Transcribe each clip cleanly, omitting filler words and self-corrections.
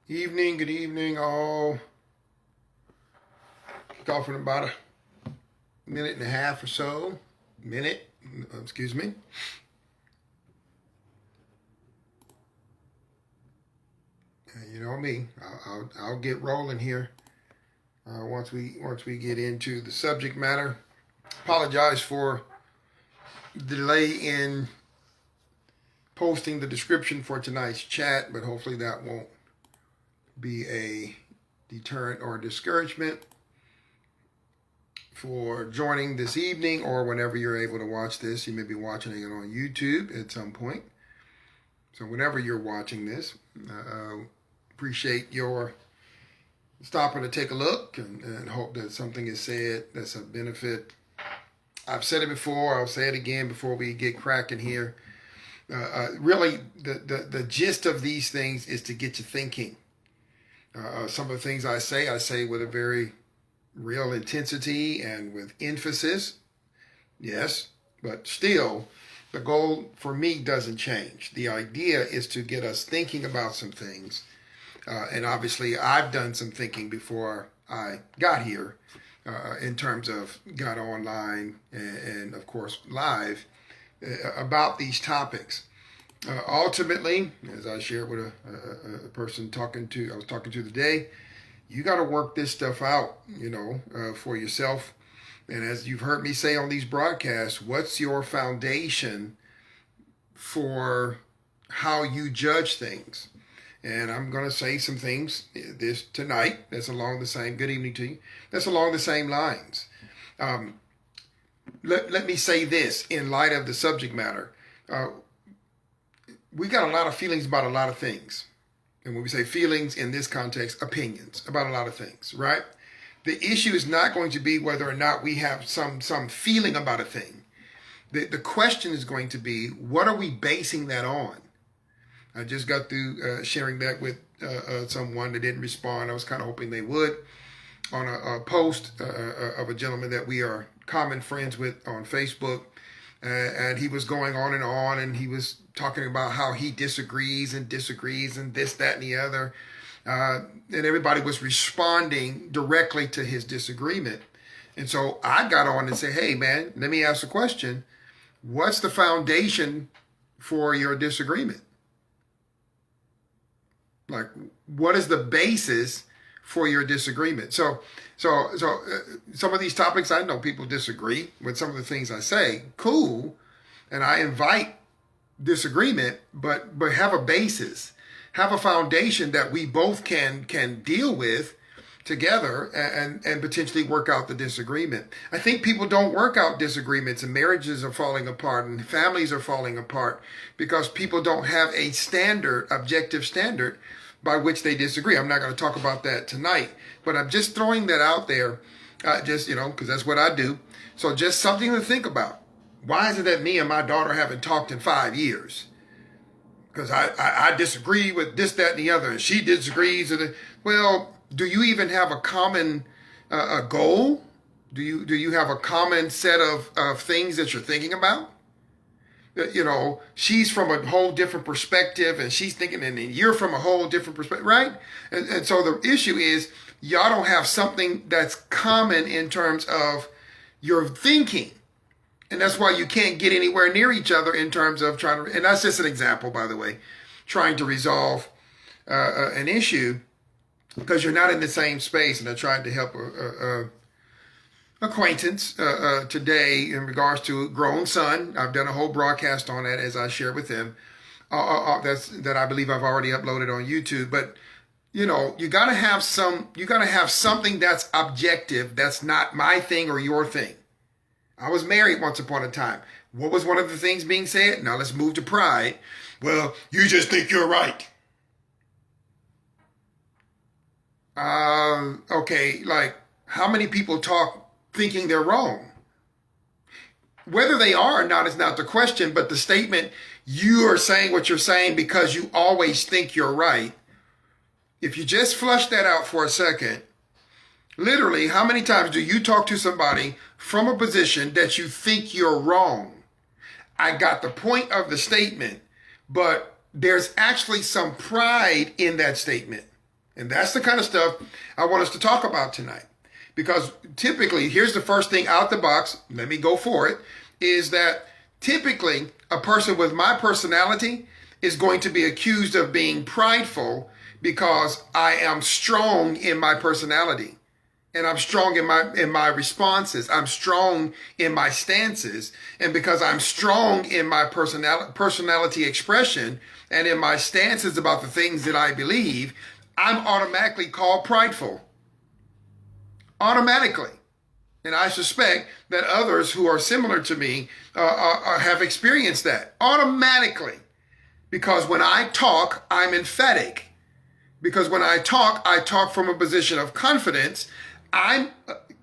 Good evening, all. Kick off in about a minute and a half or so. Excuse me. You know me. I'll get rolling here once we get into the subject matter. Apologize for the delay in posting the description for tonight's chat, but hopefully that won't be a deterrent or discouragement for joining this evening or whenever you're able to watch this. You may be watching it on YouTube at some point. So whenever you're watching this, appreciate your stopping to take a look and hope that something is said that's a benefit. I've said it before, I'll say it again before we get cracking here. Really, the gist of these things is to get you thinking. Some of the things I say with a very real intensity and with emphasis. Yes, but still, the goal for me doesn't change. The idea is to get us thinking about some things. And obviously, I've done some thinking before I got here in terms of got online and of course, live about these topics. Ultimately, as I shared with a person I was talking to today, you got to work this stuff out, for yourself. And as you've heard me say on these broadcasts, what's your foundation for how you judge things? And I'm going to say some things this tonight that's along the same, good evening to you, that's along the same lines. Let me say this in light of the subject matter. We got a lot of feelings about a lot of things. And when we say feelings in this context, opinions about a lot of things, right? The issue is not going to be whether or not we have some feeling about a thing. The question is going to be, what are we basing that on? I just got through sharing that with someone that didn't respond. I was kind of hoping they would on a post of a gentleman that we are common friends with on Facebook. And he was going on and he was talking about how he disagrees and this, that, and the other. And everybody was responding directly to his disagreement. And so I got on and said, hey, man, let me ask a question. What's the foundation for your disagreement? Like, what is the basis for your disagreement? So some of these topics, I know people disagree with some of the things I say. Cool. And I invite disagreement, but have a basis, have a foundation that we both can deal with together and potentially work out the disagreement. I think people don't work out disagreements and marriages are falling apart and families are falling apart because people don't have a objective standard by which they disagree. I'm not going to talk about that tonight, but I'm just throwing that out there, because that's what I do. So just something to think about. Why is it that me and my daughter haven't talked in 5 years? Because I disagree with this, that, and the other, and she disagrees. Well, do you even have a common goal? Do you have a common set of things that you're thinking about? She's from a whole different perspective and she's thinking, and you're from a whole different perspective, right? And so the issue is y'all don't have something that's common in terms of your thinking. And that's why you can't get anywhere near each other in terms of and that's just an example, by the way, trying to resolve an issue because you're not in the same space. And I tried to help acquaintance today in regards to a grown son. I've done a whole broadcast on that as I shared with him. That I believe I've already uploaded on YouTube. But you gotta have something that's objective. That's not my thing or your thing. I was married once upon a time. What was one of the things being said? Now let's move to pride. Well, you just think you're right. Okay, like how many people talk thinking they're wrong? Whether they are or not is not the question, but the statement, you are saying what you're saying because you always think you're right. If you just flush that out for a second, literally, how many times do you talk to somebody from a position that you think you're wrong? I got the point of the statement, but there's actually some pride in that statement. And that's the kind of stuff I want us to talk about tonight. Because typically, here's the first thing out the box, let me go for it, is that typically a person with my personality is going to be accused of being prideful because I am strong in my personality. And I'm strong in my responses. I'm strong in my stances. And because I'm strong in my personality expression and in my stances about the things that I believe, I'm automatically called prideful. Automatically. And I suspect that others who are similar to me have experienced that automatically. Because when I talk, I'm emphatic. Because when I talk from a position of confidence. I'm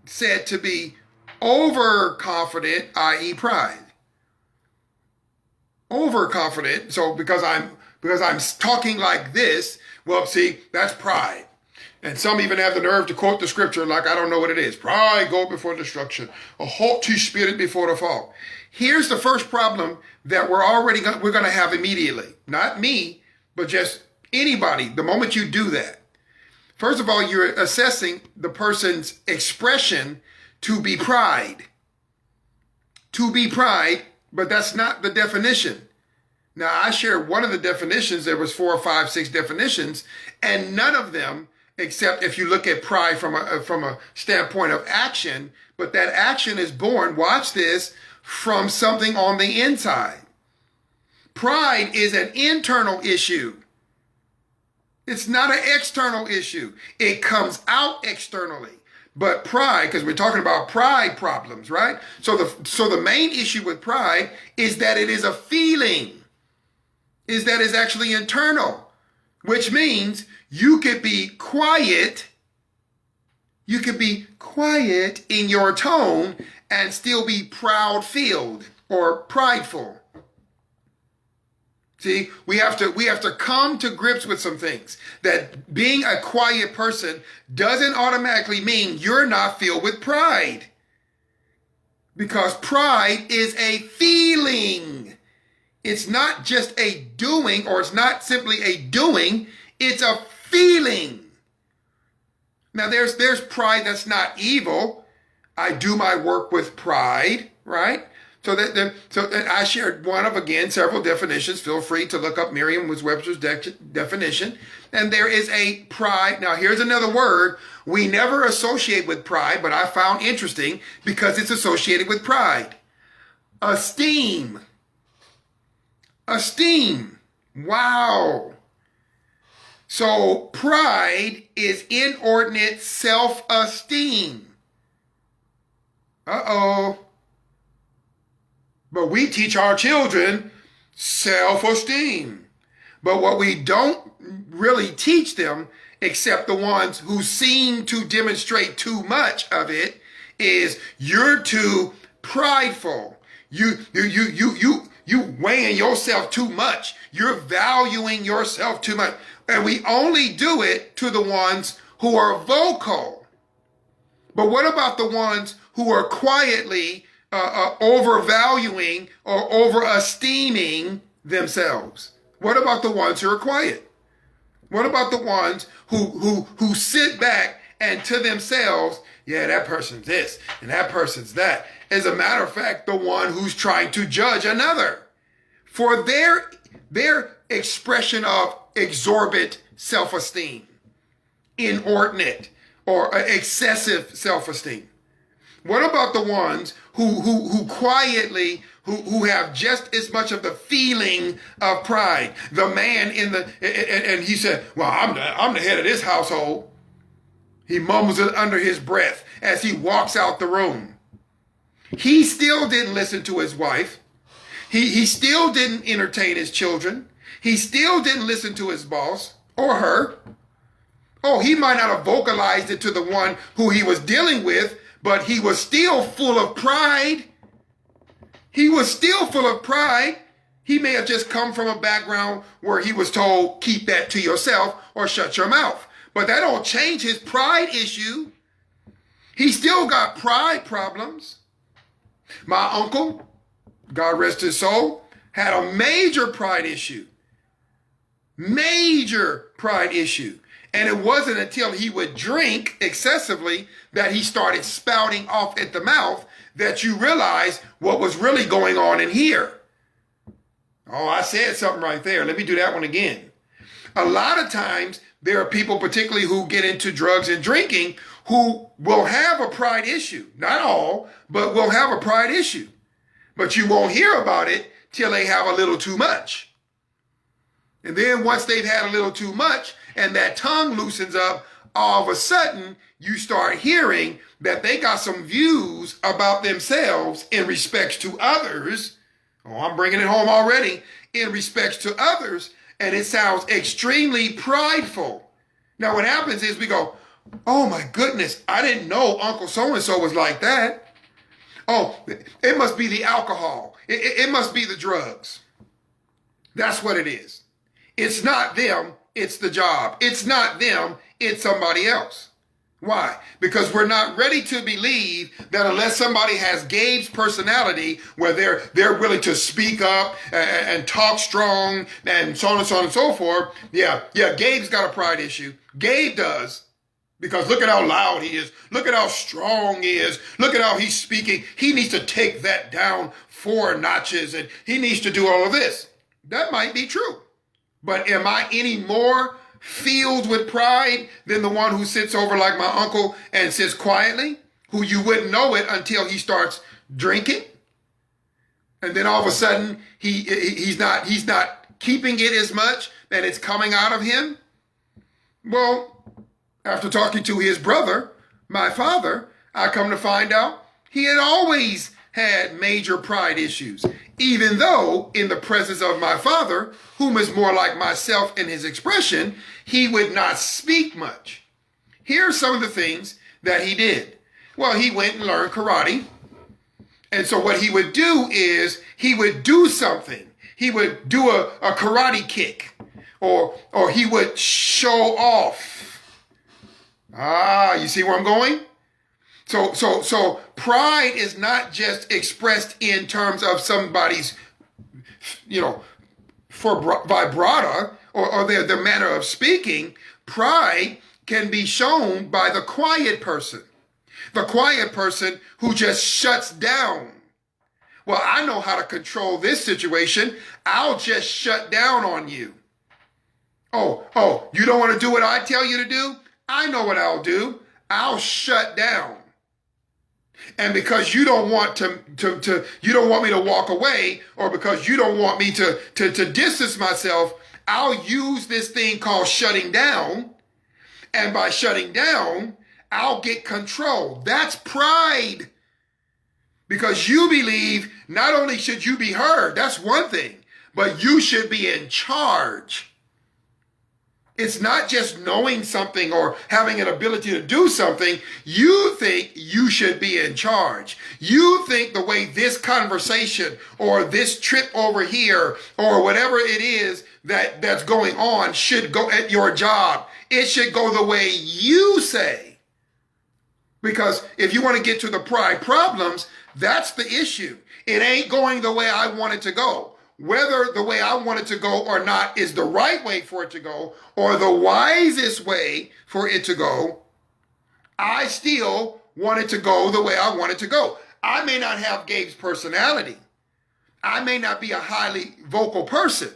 said to be overconfident, i.e. pride. Overconfident. So because I'm talking like this, well, see, that's pride. And some even have the nerve to quote the scripture like I don't know what it is. Pride go before destruction, a haughty spirit before the fall. Here's the first problem that we're going to have immediately. Not me, but just anybody. The moment you do that. First of all, you're assessing the person's expression to be pride. To be pride, but that's not the definition. Now, I shared one of the definitions. There was 4 or 5, 6 definitions, and none of them, except if you look at pride from a standpoint of action, but that action is born, watch this, from something on the inside. Pride is an internal issue. It's not an external issue. It comes out externally. But pride, because we're talking about pride problems, right? So the main issue with pride is that it is a feeling. Is that it's actually internal, which means you could be quiet. You could be quiet in your tone and still be proud-filled or prideful. See, we have to come to grips with some things. That being a quiet person doesn't automatically mean you're not filled with pride. Because pride is a feeling. It's not just a doing, or it's not simply a doing, it's a feeling. Now there's pride that's not evil. I do my work with pride, right? So I shared one of, again, several definitions. Feel free to look up Merriam-Webster's definition. And there is a pride. Now, here's another word we never associate with pride, but I found interesting because it's associated with pride. Esteem. Esteem. Wow. So pride is inordinate self-esteem. Uh-oh. But we teach our children self-esteem. But what we don't really teach them, except the ones who seem to demonstrate too much of it, is you're too prideful. You weighing yourself too much. You're valuing yourself too much. And we only do it to the ones who are vocal. But what about the ones who are quietly overvaluing or over-esteeming themselves? What about the ones who are quiet? What about the ones who sit back and to themselves, yeah, that person's this and that person's that. As a matter of fact, the one who's trying to judge another for their expression of exorbitant self-esteem, inordinate or excessive self-esteem. What about the ones who quietly, who have just as much of the feeling of pride? The man and he said, well, I'm the head of this household. He mumbles it under his breath as he walks out the room. He still didn't listen to his wife. He still didn't entertain his children. He still didn't listen to his boss or her. Oh, he might not have vocalized it to the one who he was dealing with, but he was still full of pride. He was still full of pride. He may have just come from a background where he was told, keep that to yourself or shut your mouth. But that don't change his pride issue. He still got pride problems. My uncle, God rest his soul, had a major pride issue. Major pride issue. And it wasn't until he would drink excessively that he started spouting off at the mouth that you realize what was really going on in here. Oh, I said something right there. Let me do that one again. A lot of times there are people, particularly who get into drugs and drinking, who will have a pride issue. Not all, but will have a pride issue. But you won't hear about it till they have a little too much. And then once they've had a little too much and that tongue loosens up, all of a sudden you start hearing that they got some views about themselves in respects to others. Oh, I'm bringing it home already. In respects to others. And it sounds extremely prideful. Now what happens is we go, oh my goodness, I didn't know Uncle so-and-so was like that. Oh, it must be the alcohol. It must be the drugs. That's what it is. It's not them, it's the job. It's not them, it's somebody else. Why? Because we're not ready to believe that unless somebody has Gabe's personality where they're willing to speak up and talk strong and so on and so on and so forth. Yeah, Gabe's got a pride issue. Gabe does. Because look at how loud he is. Look at how strong he is. Look at how he's speaking. He needs to take that down 4 notches and he needs to do all of this. That might be true. But am I any more filled with pride than the one who sits over like my uncle and sits quietly, who you wouldn't know it until he starts drinking? And then all of a sudden he's not keeping it as much and it's coming out of him? Well, after talking to his brother, my father, I come to find out he had always had major pride issues, even though in the presence of my father, whom is more like myself in his expression, he would not speak much. Here are some of the things that he did. Well, he went and learned karate. And so what he would do is he would do something. He would do a karate kick or he would show off. You see where I'm going? So pride is not just expressed in terms of somebody's, vibrata or their manner of speaking. Pride can be shown by the quiet person. The quiet person who just shuts down. Well, I know how to control this situation. I'll just shut down on you. Oh, you don't want to do what I tell you to do? I know what I'll do. I'll shut down. And because you don't want you don't want me to walk away, or because you don't want me to distance myself, I'll use this thing called shutting down. And by shutting down, I'll get control. That's pride. Because you believe not only should you be heard, that's one thing, but you should be in charge. It's not just knowing something or having an ability to do something. You think you should be in charge. You think the way this conversation or this trip over here or whatever it is that's going on should go at your job. It should go the way you say. Because if you want to get to the pride problems, that's the issue. It ain't going the way I want it to go. Whether the way I want it to go or not is the right way for it to go or the wisest way for it to go, I still want it to go the way I want it to go. I may not have Gabe's personality. I may not be a highly vocal person,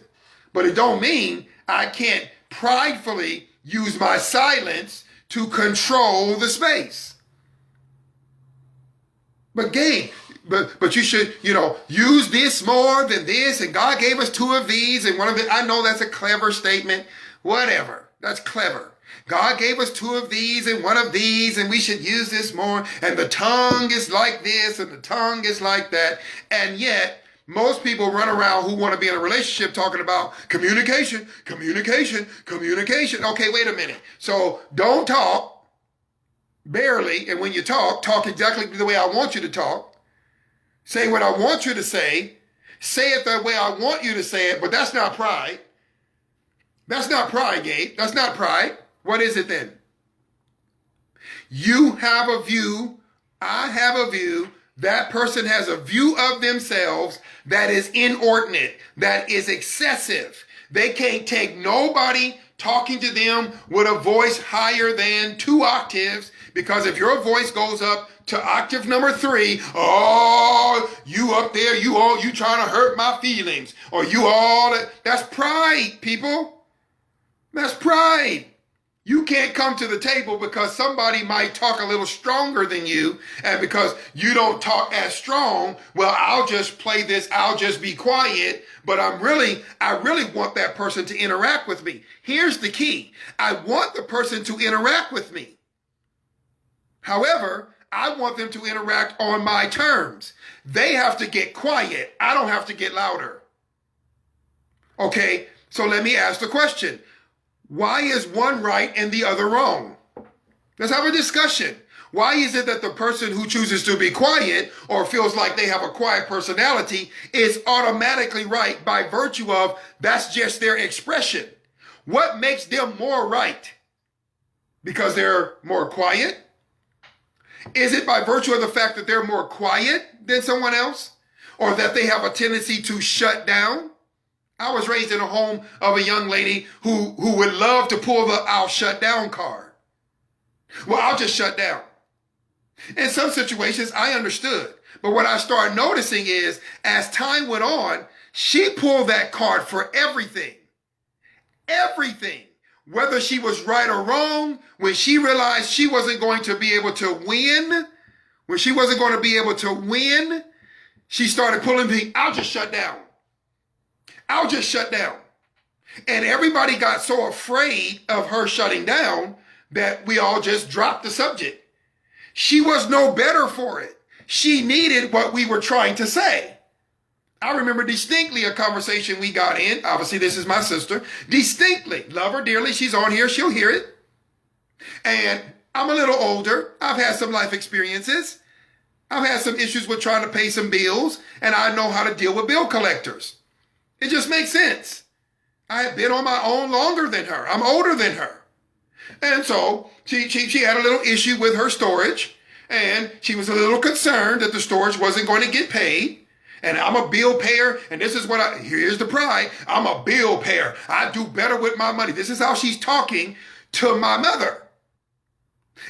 but it don't mean I can't pridefully use my silence to control the space. But Gabe, But you should, use this more than this. And God gave us 2 of these. And one of it, I know that's a clever statement. Whatever. That's clever. God gave us 2 of these and 1 of these. And we should use this more. And the tongue is like this. And the tongue is like that. And yet, most people run around who want to be in a relationship talking about communication. Okay, wait a minute. So don't talk barely. And when you talk exactly the way I want you to talk. Say what I want you to say it the way I want you to say it, but that's not pride. That's not pride, Gabe. That's not pride. What is it then? You have a view, I have a view, that person has a view of themselves that is inordinate, that is excessive. They can't take nobody talking to them with a voice higher than 2 octaves, because if your voice goes up to octave number 3, oh, you up there, you trying to hurt my feelings, or that's pride, people. That's pride. You can't come to the table because somebody might talk a little stronger than you, and because you don't talk as strong, well, I'll just play this, I'll just be quiet, but I really want that person to interact with me. Here's the key. I want the person to interact with me. However, I want them to interact on my terms. They have to get quiet. I don't have to get louder. Okay, so let me ask the question. Why is one right and the other wrong? Let's have a discussion. Why is it that the person who chooses to be quiet or feels like they have a quiet personality is automatically right by virtue of that's just their expression? What makes them more right? Because they're more quiet? Is it by virtue of the fact that they're more quiet than someone else? Or that they have a tendency to shut down? I was raised in a home of a young lady who would love to pull the I'll shut down card. Well, I'll just shut down. In some situations, I understood. But what I started noticing is, as time went on, she pulled that card for everything. Everything. Whether she was right or wrong, when she realized she wasn't going to be able to win, she started pulling the I'll just shut down. I'll just shut down. And everybody got so afraid of her shutting down that we all just dropped the subject. She was no better for it. She needed what we were trying to say. I remember distinctly a conversation we got in. Obviously, this is my sister. Distinctly. Love her dearly. She's on here. She'll hear it. And I'm a little older. I've had some life experiences. I've had some issues with trying to pay some bills, and I know how to deal with bill collectors. It just makes sense. I have been on my own longer than her. I'm older than her. And so she had a little issue with her storage, and she was a little concerned that the storage wasn't going to get paid. And I'm a bill payer, and this is here's the pride. I'm a bill payer. I do better with my money. This is how she's talking to my mother.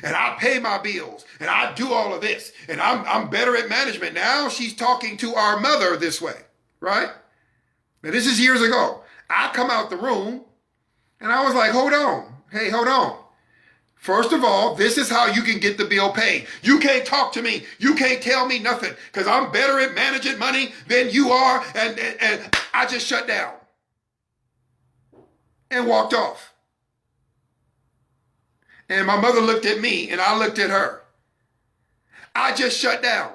And I pay my bills, and I do all of this, and I'm better at management. Now she's talking to our mother this way, right? Now, this is years ago. I come out the room, and I was like, hold on. Hey, hold on. First of all, this is how you can get the bill paid. You can't talk to me. You can't tell me nothing because I'm better at managing money than you are, and I just shut down and walked off. And my mother looked at me, and I looked at her. I just shut down.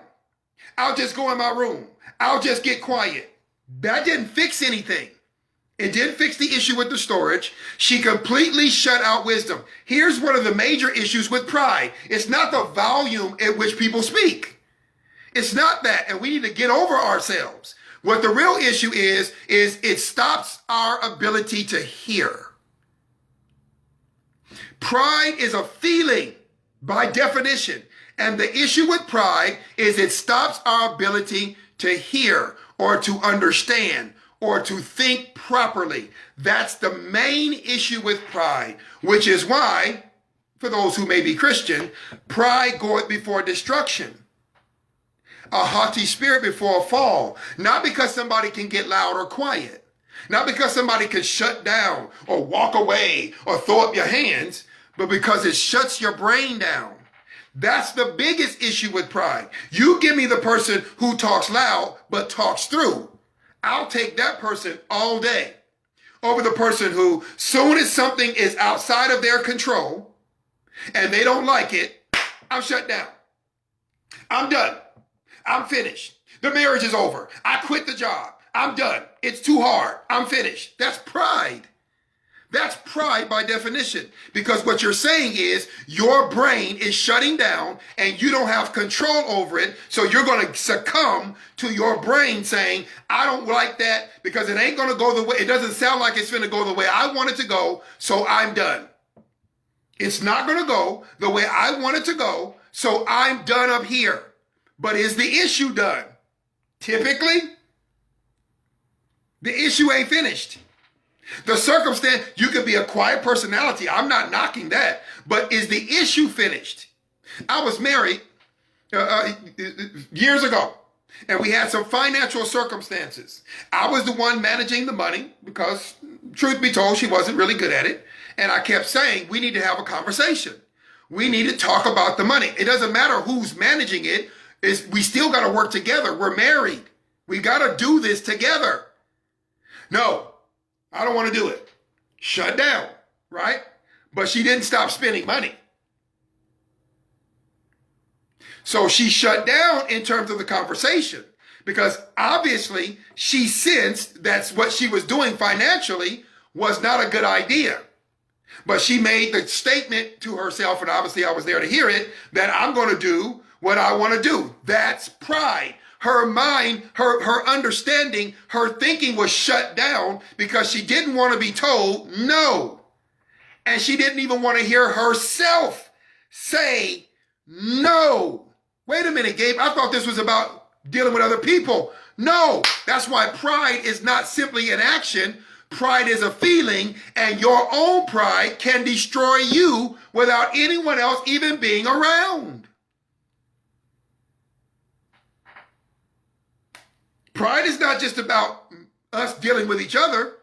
I'll just go in my room. I'll just get quiet. That didn't fix anything. It didn't fix the issue with the storage. She completely shut out wisdom. Here's one of the major issues with pride. It's not the volume at which people speak. It's not that, and we need to get over ourselves. What the real issue is it stops our ability to hear. Pride is a feeling by definition, and the issue with pride is it stops our ability to hear or to understand or to think properly. That's the main issue with pride, which is why, for those who may be Christian, pride goeth before destruction. A haughty spirit before a fall. Not because somebody can get loud or quiet. Not because somebody can shut down or walk away or throw up your hands, but because it shuts your brain down. That's the biggest issue with pride. You give me the person who talks loud but talks through. I'll take that person all day over the person who, soon as something is outside of their control and they don't like it, I'm shut down. I'm done. I'm finished. The marriage is over. I quit the job. I'm done. It's too hard. I'm finished. That's pride. That's pride by definition, because what you're saying is your brain is shutting down and you don't have control over it. So you're going to succumb to your brain saying, I don't like that because it ain't going to go the way, it doesn't sound like it's going to go the way I want it to go. So I'm done. It's not going to go the way I want it to go. So I'm done up here. But is the issue done? Typically, the issue ain't finished. The circumstance, you could be a quiet personality. I'm not knocking that. But is the issue finished? I was married years ago, and we had some financial circumstances. I was the one managing the money because, truth be told, she wasn't really good at it. And I kept saying, we need to have a conversation. We need to talk about the money. It doesn't matter who's managing it. We still got to work together. We're married. We got to do this together. No, I don't want to do it. Shut down, right? But she didn't stop spending money. So she shut down in terms of the conversation because obviously she sensed that's what she was doing financially was not a good idea. But she made the statement to herself, and obviously I was there to hear it, that I'm going to do what I want to do. That's pride. Her mind, her understanding, her thinking was shut down because she didn't want to be told no. And she didn't even want to hear herself say no. Wait a minute, Gabe. I thought this was about dealing with other people. No, that's why pride is not simply an action. Pride is a feeling, and your own pride can destroy you without anyone else even being around. Pride is not just about us dealing with each other.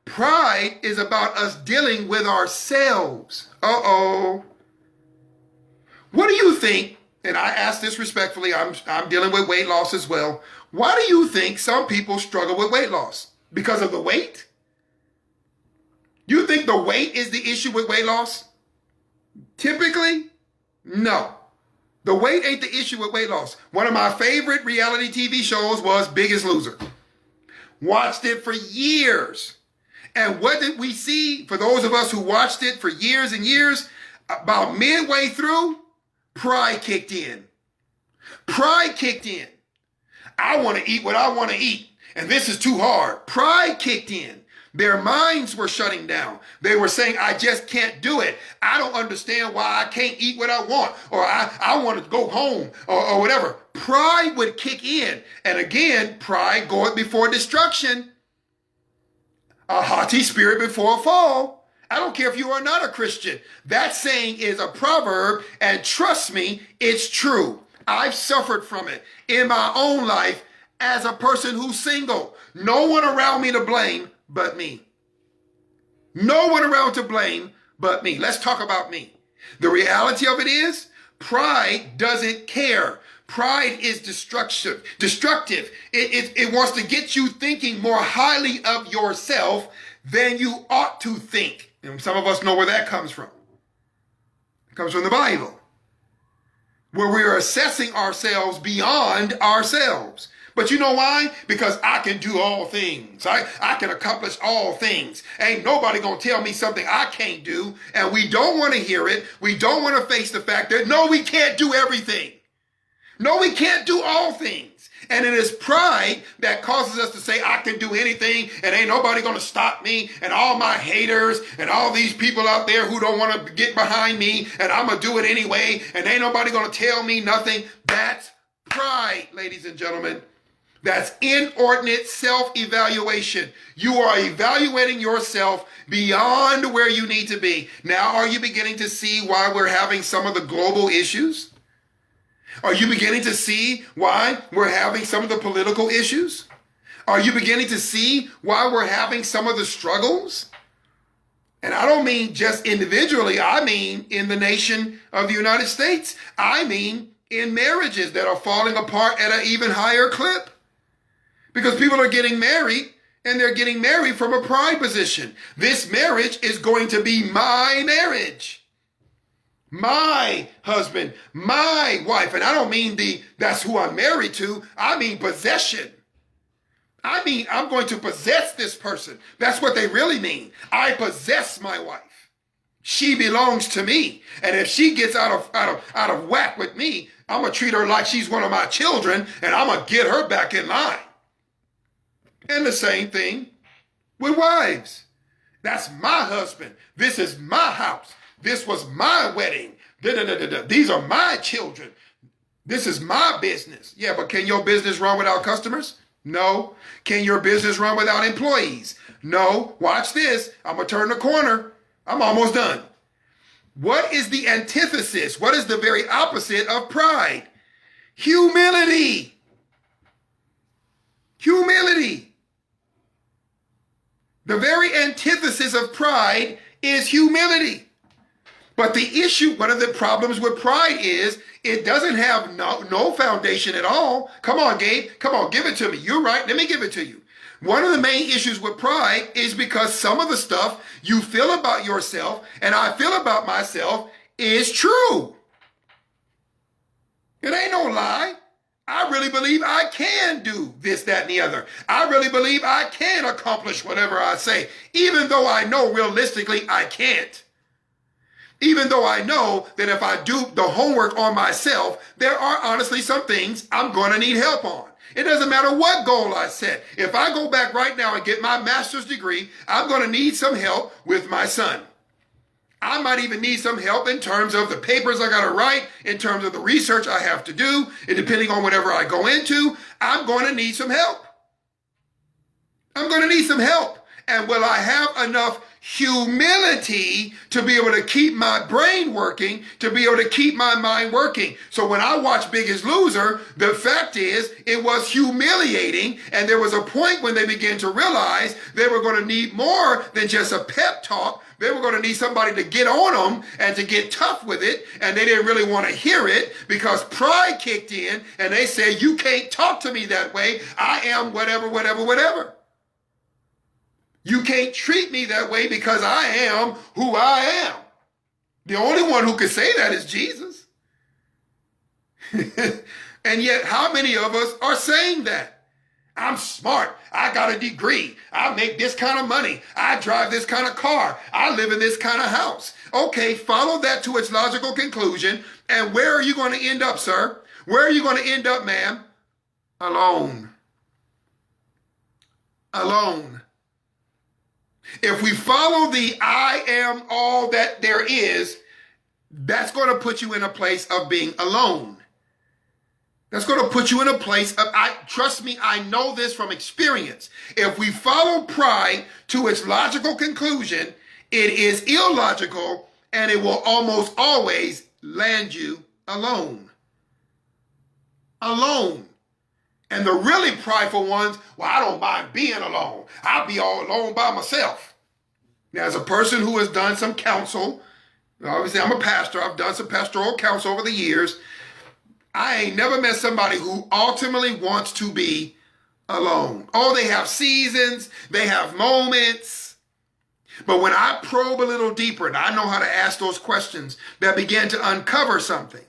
Pride is about us dealing with ourselves. Uh-oh. What do you think? And I ask this respectfully, I'm dealing with weight loss as well. Why do you think some people struggle with weight loss? Because of the weight? You think the weight is the issue with weight loss? Typically, no. The weight ain't the issue with weight loss. One of my favorite reality TV shows was Biggest Loser. Watched it for years. And what did we see for those of us who watched it for years and years? About midway through, pride kicked in. Pride kicked in. I want to eat what I want to eat, and this is too hard. Pride kicked in. Their minds were shutting down. They were saying, I just can't do it. I don't understand why I can't eat what I want, or I want to go home, or whatever. Pride would kick in. And again, pride goeth before destruction. A haughty spirit before a fall. I don't care if you are not a Christian. That saying is a proverb, and trust me, it's true. I've suffered from it in my own life as a person who's single. No one around me to blame but me. No one around to blame but me. Let's talk about me. The reality of it is, pride doesn't care. Pride is destructive. It wants to get you thinking more highly of yourself than you ought to think. And some of us know where that comes from. It comes from the Bible, where we are assessing ourselves beyond ourselves. But you know why? Because I can do all things. I can accomplish all things. Ain't nobody gonna tell me something I can't do. And we don't want to hear it. We don't want to face the fact that no, we can't do everything. No, we can't do all things. And it is pride that causes us to say, I can do anything and ain't nobody gonna stop me, and all my haters and all these people out there who don't want to get behind me, and I'm gonna do it anyway, and ain't nobody gonna tell me nothing. That's pride, ladies and gentlemen. That's inordinate self-evaluation. You are evaluating yourself beyond where you need to be. Now, are you beginning to see why we're having some of the global issues? Are you beginning to see why we're having some of the political issues? Are you beginning to see why we're having some of the struggles? And I don't mean just individually. I mean in the nation of the United States. I mean in marriages that are falling apart at an even higher clip. Because people are getting married, and they're getting married from a pride position. This marriage is going to be my marriage. My husband, my wife. And I don't mean that's who I'm married to. I mean possession. I mean, I'm going to possess this person. That's what they really mean. I possess my wife. She belongs to me. And if she gets out of whack with me, I'm going to treat her like she's one of my children, and I'm going to get her back in line. And the same thing with wives. That's my husband. This is my house. This was my wedding. These are my children. This is my business. Yeah, but can your business run without customers? No. Can your business run without employees? No. Watch this. I'm going to turn the corner. I'm almost done. What is the antithesis? What is the very opposite of pride? Humility. Humility. The very antithesis of pride is humility. But the issue, one of the problems with pride is it doesn't have no foundation at all. Come on, Gabe. Come on, give it to me. You're right. Let me give it to you. One of the main issues with pride is because some of the stuff you feel about yourself and I feel about myself is true. It ain't no lie. I really believe I can do this, that, and the other. I really believe I can accomplish whatever I say, even though I know realistically I can't. Even though I know that if I do the homework on myself, there are honestly some things I'm going to need help on. It doesn't matter what goal I set. If I go back right now and get my master's degree, I'm going to need some help with my son. I might even need some help in terms of the papers I got to write, in terms of the research I have to do, and depending on whatever I go into, I'm going to need some help. I'm going to need some help. And will I have enough humility to be able to keep my brain working, to be able to keep my mind working? So when I watched Biggest Loser, the fact is it was humiliating. And there was a point when they began to realize they were going to need more than just a pep talk. They were going to need somebody to get on them and to get tough with it. And they didn't really want to hear it because pride kicked in and they said, you can't talk to me that way. I am whatever, whatever, whatever. You can't treat me that way because I am who I am. The only one who can say that is Jesus. And yet, how many of us are saying that? I'm smart. I got a degree. I make this kind of money. I drive this kind of car. I live in this kind of house. Okay, follow that to its logical conclusion. And where are you going to end up, sir? Where are you going to end up, ma'am? Alone. Alone. If we follow the I am all that there is, that's going to put you in a place of being alone. That's going to put you in a place of, trust me, I know this from experience. If we follow pride to its logical conclusion, it is illogical and it will almost always land you alone. Alone. And the really prideful ones, well, I don't mind being alone. I'll be all alone by myself. Now, as a person who has done some counsel, obviously I'm a pastor, I've done some pastoral counsel over the years, I ain't never met somebody who ultimately wants to be alone. Oh, they have seasons, they have moments. But when I probe a little deeper and I know how to ask those questions that begin to uncover something,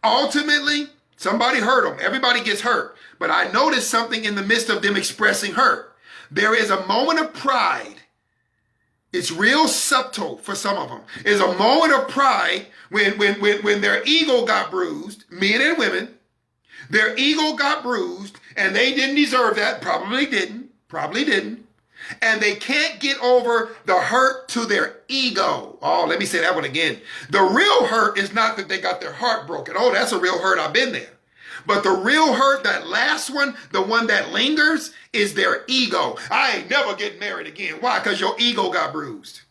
ultimately, somebody hurt them. Everybody gets hurt. But I noticed something in the midst of them expressing hurt. There is a moment of pride. It's real subtle for some of them. It's a moment of pride when their ego got bruised, men and women, their ego got bruised and they didn't deserve that, probably didn't. And they can't get over the hurt to their ego. Oh, let me say that one again. The real hurt is not that they got their heart broken. Oh, that's a real hurt. I've been there. But the real hurt, that last one, the one that lingers, is their ego. I ain't never getting married again. Why? Because your ego got bruised.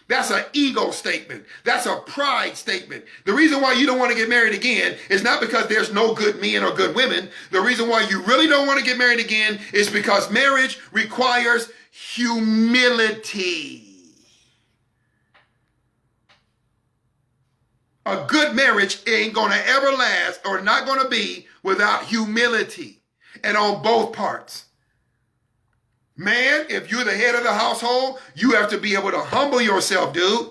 That's an ego statement. That's a pride statement. The reason why you don't want to get married again is not because there's no good men or good women. The reason why you really don't want to get married again is because marriage requires humility. A good marriage ain't going to ever last or not going to be without humility and on both parts. Man, if you're the head of the household, you have to be able to humble yourself, dude.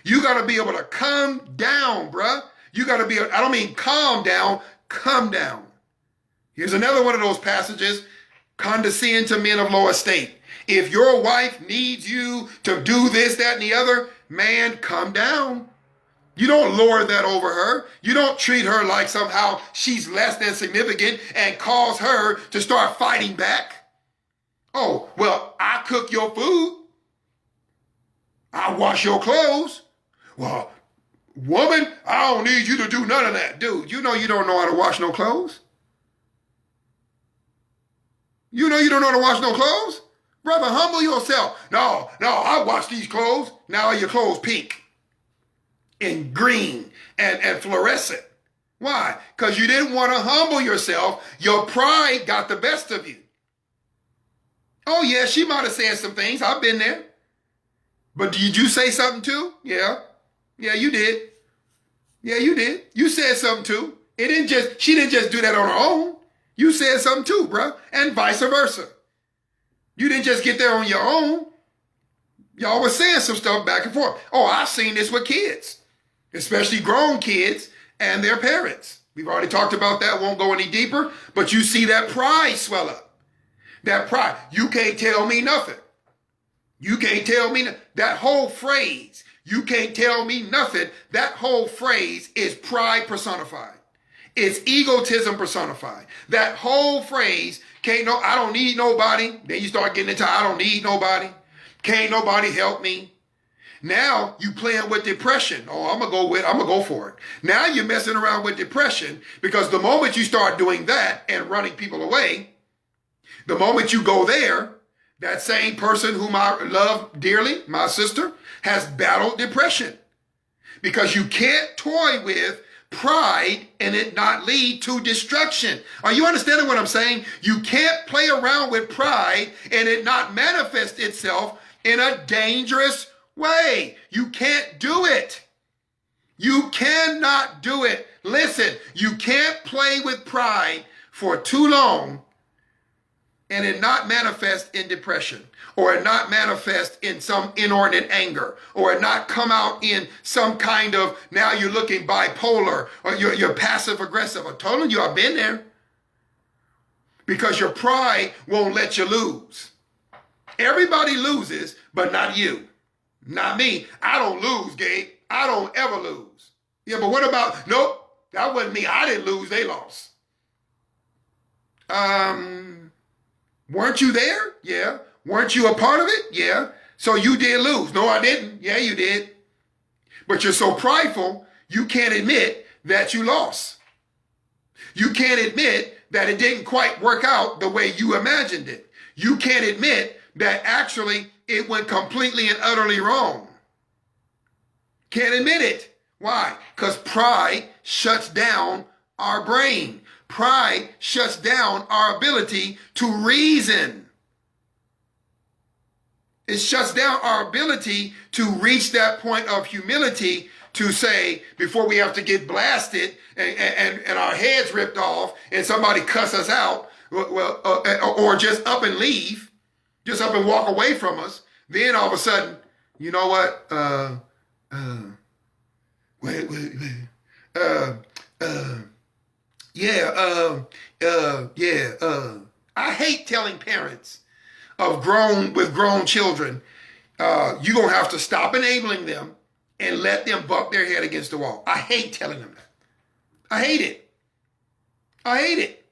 You got to be able to come down, bruh. You got to be, I don't mean calm down, come down. Here's another one of those passages, condescend to men of low estate. If your wife needs you to do this, that, and the other, man, come down. You don't lord that over her. You don't treat her like somehow she's less than significant and cause her to start fighting back. Oh, well, I cook your food. I wash your clothes. Well, woman, I don't need you to do none of that. Dude, you know you don't know how to wash no clothes. You know you don't know how to wash no clothes? Brother, humble yourself. No, I wash these clothes. Now your clothes pink and green and fluorescent. Why? Because you didn't want to humble yourself. Your pride got the best of you. Oh, yeah, she might have said some things. I've been there. But did you say something too? Yeah. Yeah, you did. Yeah, you did. You said something too. She didn't just do that on her own. You said something too, bruh. And vice versa. You didn't just get there on your own. Y'all was saying some stuff back and forth. Oh, I've seen this with kids, especially grown kids and their parents. We've already talked about that. Won't go any deeper. But you see that pride swell up. That pride. You can't tell me nothing. You can't tell me that whole phrase. You can't tell me nothing. That whole phrase is pride personified. It's egotism personified. That whole phrase, I don't need nobody. Then you start getting into I don't need nobody. Can't nobody help me. Now you playing with depression. Oh, I'm gonna go for it. Now you're messing around with depression because the moment you start doing that and running people away, the moment you go there, that same person whom I love dearly, my sister, has battled depression. Because you can't toy with pride and it not lead to destruction. Are you understanding what I'm saying? You can't play around with pride and it not manifest itself in a dangerous way. You can't do it. You cannot do it. Listen, you can't play with pride for too long and it not manifest in depression, or it not manifest in some inordinate anger, or it not come out in some kind of, now you're looking bipolar, or you're passive aggressive. I told you I've been there. Because your pride won't let you lose. Everybody loses, but not you. Not me. I don't lose, Gabe. I don't ever lose. Yeah, but what about, nope, that wasn't me. I didn't lose, they lost. Weren't you there? Yeah. Weren't you a part of it? Yeah. So you did lose. No, I didn't. Yeah, you did. But you're so prideful, you can't admit that you lost. You can't admit that it didn't quite work out the way you imagined it. You can't admit that actually it went completely and utterly wrong. Can't admit it. Why? Because pride shuts down our brain. Pride shuts down our ability to reason. It shuts down our ability to reach that point of humility to say, before we have to get blasted and our heads ripped off and somebody cuss us out, or just up and leave, just up and walk away from us, then all of a sudden, you know what? I hate telling parents of grown children, you're going to have to stop enabling them and let them bump their head against the wall. I hate telling them that. I hate it. I hate it.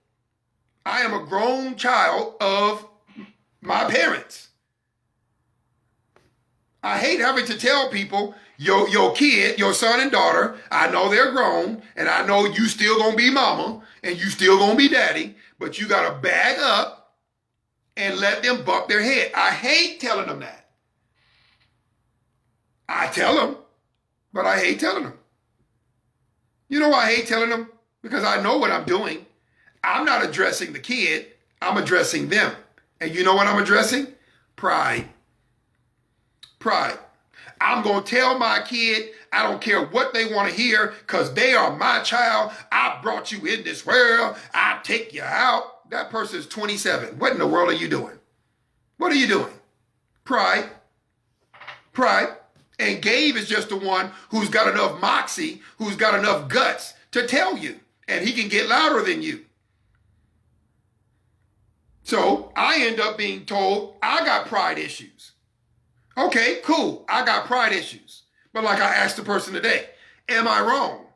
I am a grown child of my parents. I hate having to tell people, your kid, your son and daughter, I know they're grown, and I know you still gonna be mama, and you still gonna be daddy, but you gotta bag up and let them bump their head. I hate telling them that. I tell them, but I hate telling them. You know why I hate telling them? Because I know what I'm doing. I'm not addressing the kid, I'm addressing them. And you know what I'm addressing? Pride. Pride. I'm going to tell my kid, I don't care what they want to hear, because they are my child. I brought you in this world. I take you out. That person is 27. What in the world are you doing? What are you doing? Pride. Pride. And Gabe is just the one who's got enough moxie, who's got enough guts to tell you. And he can get louder than you. So I end up being told I got pride issues. Okay, cool. I got pride issues. But like I asked the person today, am I wrong?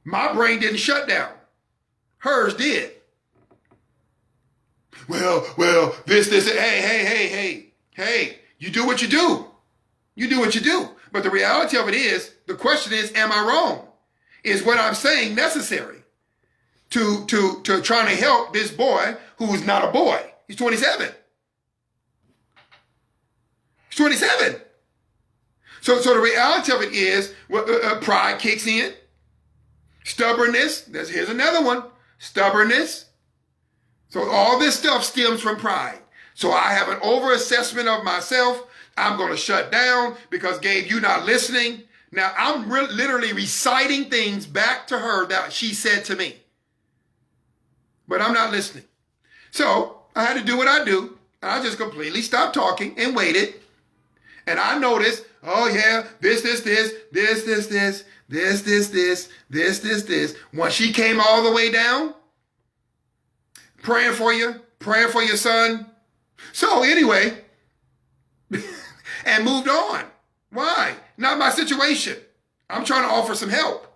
My brain didn't shut down. Hers did. Well, this, hey, you do what you do. You do what you do. But the reality of it is, the question is, am I wrong? Is what I'm saying necessary to trying to help this boy who's not a boy. He's 27. He's 27. So the reality of it is, pride kicks in. Stubbornness, here's another one. Stubbornness. So all this stuff stems from pride. So I have an overassessment of myself. I'm going to shut down because, Gabe, you're not listening. Now, I'm literally reciting things back to her that she said to me. But I'm not listening. So I had to do what I do. I just completely stopped talking and waited. And I noticed, oh yeah, this. Once she came all the way down, praying for your son. So anyway, and moved on. Why? Not my situation. I'm trying to offer some help.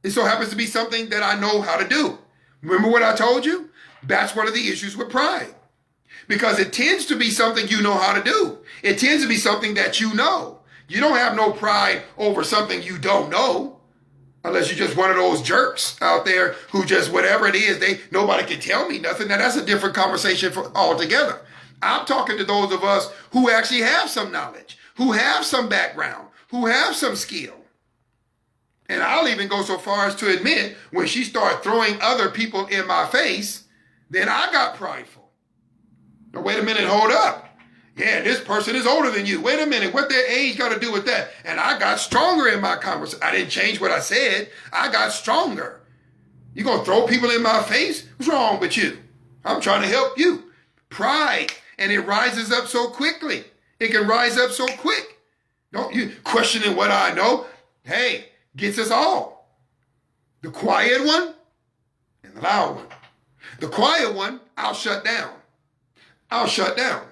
It so happens to be something that I know how to do. Remember what I told you? That's one of the issues with pride. Because it tends to be something you know how to do. It tends to be something that you know. You don't have no pride over something you don't know. Unless you're just one of those jerks out there who just whatever it is, nobody can tell me nothing. Now that's a different conversation altogether. I'm talking to those of us who actually have some knowledge, who have some background, who have some skill. And I'll even go so far as to admit when she started throwing other people in my face, then I got prideful. Now, wait a minute, hold up. Yeah, this person is older than you. Wait a minute, what their age got to do with that? And I got stronger in my conversation. I didn't change what I said. I got stronger. You going to throw people in my face? What's wrong with you? I'm trying to help you. Pride. And it rises up so quickly. It can rise up so quick. Don't you questioning what I know? Hey, gets us all. The quiet one and the loud one. The quiet one, I'll shut down. I'll shut down.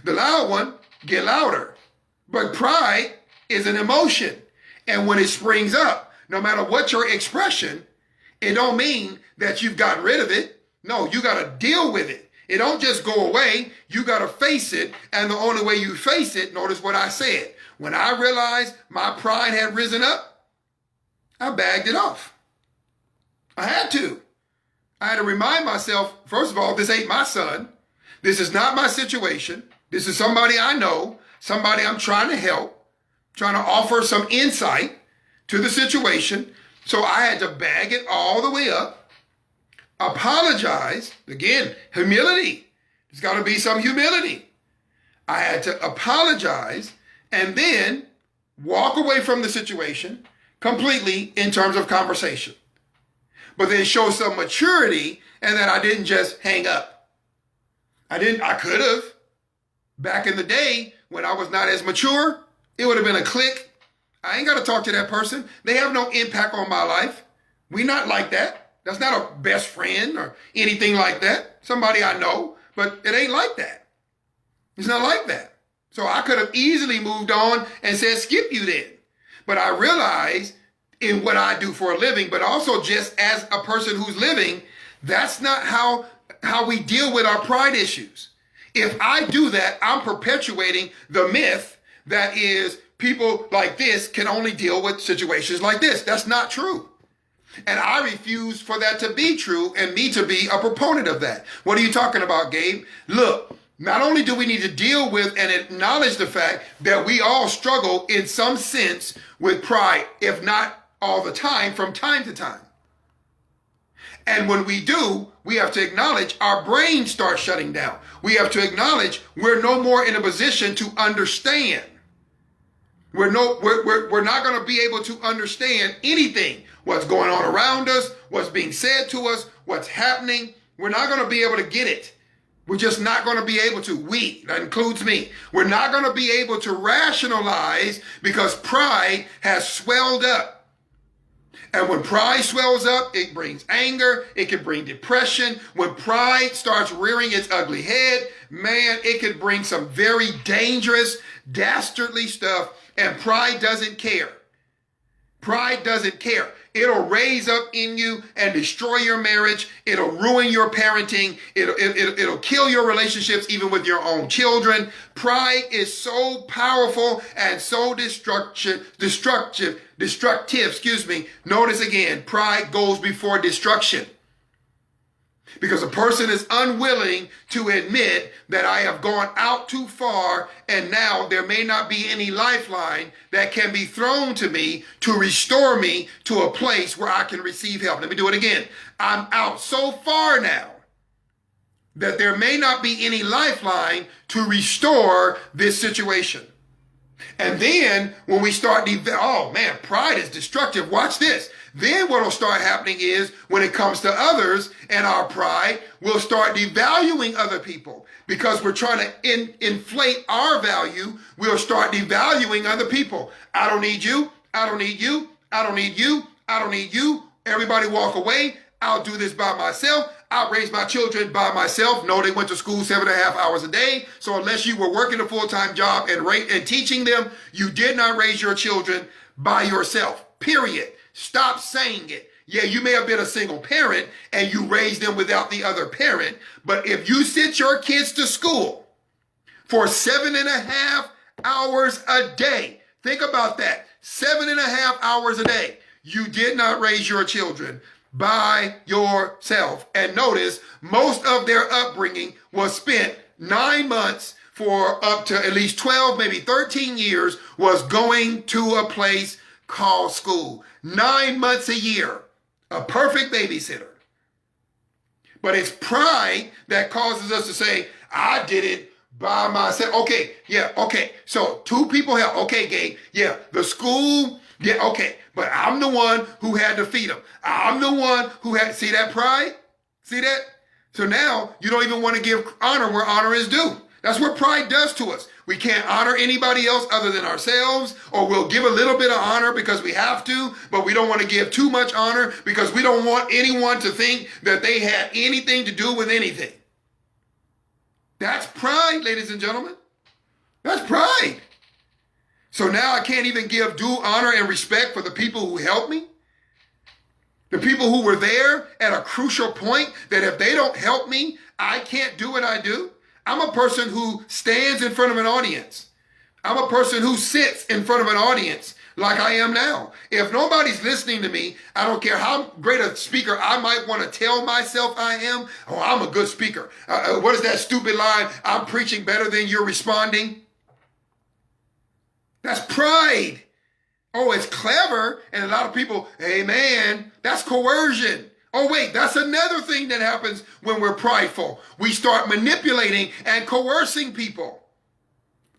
The loud one, get louder. But pride is an emotion. And when it springs up, no matter what your expression, it don't mean that you've gotten rid of it. No, you got to deal with it. It don't just go away. You got to face it. And the only way you face it, notice what I said. When I realized my pride had risen up, I bagged it off. I had to. I had to remind myself, first of all, this ain't my son. This is not my situation. This is somebody I know, somebody I'm trying to help, trying to offer some insight to the situation. So I had to bag it all the way up, apologize. Again, humility. There's got to be some humility. I had to apologize and then walk away from the situation completely in terms of conversation. But then show some maturity and that I didn't just hang up. I could have. Back in the day when I was not as mature, it would have been a click. I ain't got to talk to that person. They have no impact on my life. We not like that. That's not a best friend or anything like that. Somebody I know, but it ain't like that. It's not like that. So I could have easily moved on and said, skip you then. But I realized in what I do for a living, but also just as a person who's living, that's not how we deal with our pride issues. If I do that, I'm perpetuating the myth that is people like this can only deal with situations like this. That's not true. And I refuse for that to be true and me to be a proponent of that. What are you talking about, Gabe? Look, not only do we need to deal with and acknowledge the fact that we all struggle in some sense with pride, if not all the time, from time to time. And when we do, we have to acknowledge our brain starts shutting down. We have to acknowledge we're no more in a position to understand. We're not going to be able to understand anything, what's going on around us, what's being said to us, what's happening. We're not going to be able to get it. We're just not going to be able to. That includes me. We're not going to be able to rationalize because pride has swelled up. And when pride swells up, it brings anger. It can bring depression. When pride starts rearing its ugly head, man, it could bring some very dangerous, dastardly stuff. And pride doesn't care. Pride doesn't care. It'll raise up in you and destroy your marriage. It'll ruin your parenting. It'll kill your relationships even with your own children. Pride is so powerful and so destructive. Notice again, pride goes before destruction. Because a person is unwilling to admit that I have gone out too far and now there may not be any lifeline that can be thrown to me to restore me to a place where I can receive help. Let me do it again. I'm out so far now that there may not be any lifeline to restore this situation. And then when we start, oh man, pride is destructive. Watch this. Then what will start happening is when it comes to others and our pride, we'll start devaluing other people because we're trying to inflate our value. We'll start devaluing other people. I don't need you. I don't need you. I don't need you. I don't need you. Everybody walk away. I'll do this by myself. I'll raise my children by myself. No, they went to school 7.5 hours a day. So unless you were working a full-time job and teaching them, you did not raise your children by yourself, period. Stop saying it. Yeah, you may have been a single parent and you raised them without the other parent. But if you sent your kids to school for 7.5 hours a day, think about that. 7.5 hours a day. You did not raise your children by yourself. And notice, most of their upbringing was spent 9 months for up to at least 12, maybe 13 years, was going to a place called school. 9 months a year, a perfect babysitter. But it's pride that causes us to say, I did it by myself. Okay, yeah, okay. So 2 people help. Okay, Gabe, yeah, the school, yeah, okay. But I'm the one who had to feed them. I'm the one who had, see that pride? See that? So now you don't even want to give honor where honor is due. That's what pride does to us. We can't honor anybody else other than ourselves, or we'll give a little bit of honor because we have to, but we don't want to give too much honor because we don't want anyone to think that they had anything to do with anything. That's pride, ladies and gentlemen. That's pride. So now I can't even give due honor and respect for the people who helped me. The people who were there at a crucial point that if they don't help me, I can't do what I do. I'm a person who stands in front of an audience. I'm a person who sits in front of an audience like I am now. If nobody's listening to me, I don't care how great a speaker I might want to tell myself I am. Oh, I'm a good speaker. What is that stupid line? I'm preaching better than you're responding. That's pride. Oh, it's clever. And a lot of people, hey man, that's coercion. Oh wait, that's another thing that happens when we're prideful. We start manipulating and coercing people.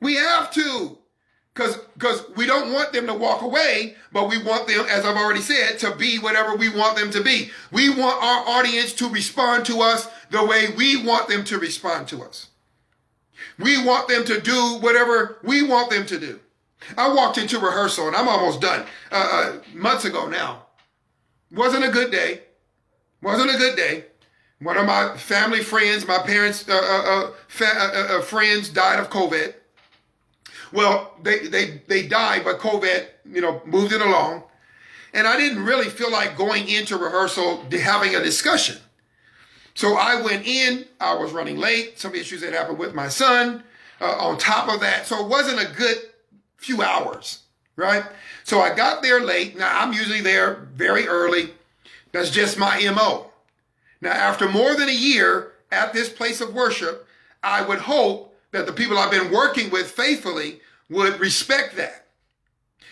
We have to. Because we don't want them to walk away, but we want them, as I've already said, to be whatever we want them to be. We want our audience to respond to us the way we want them to respond to us. We want them to do whatever we want them to do. I walked into rehearsal, and I'm almost done, months ago now. Wasn't a good day. Wasn't a good day. One of my family friends, my parents' friends died of COVID. Well, they died, but COVID, moved it along. And I didn't really feel like going into rehearsal, having a discussion. So I went in, I was running late, some issues that happened with my son on top of that. So it wasn't a good few hours, right? So I got there late. Now I'm usually there very early. That's just my MO. Now, after more than a year at this place of worship, I would hope that the people I've been working with faithfully would respect that.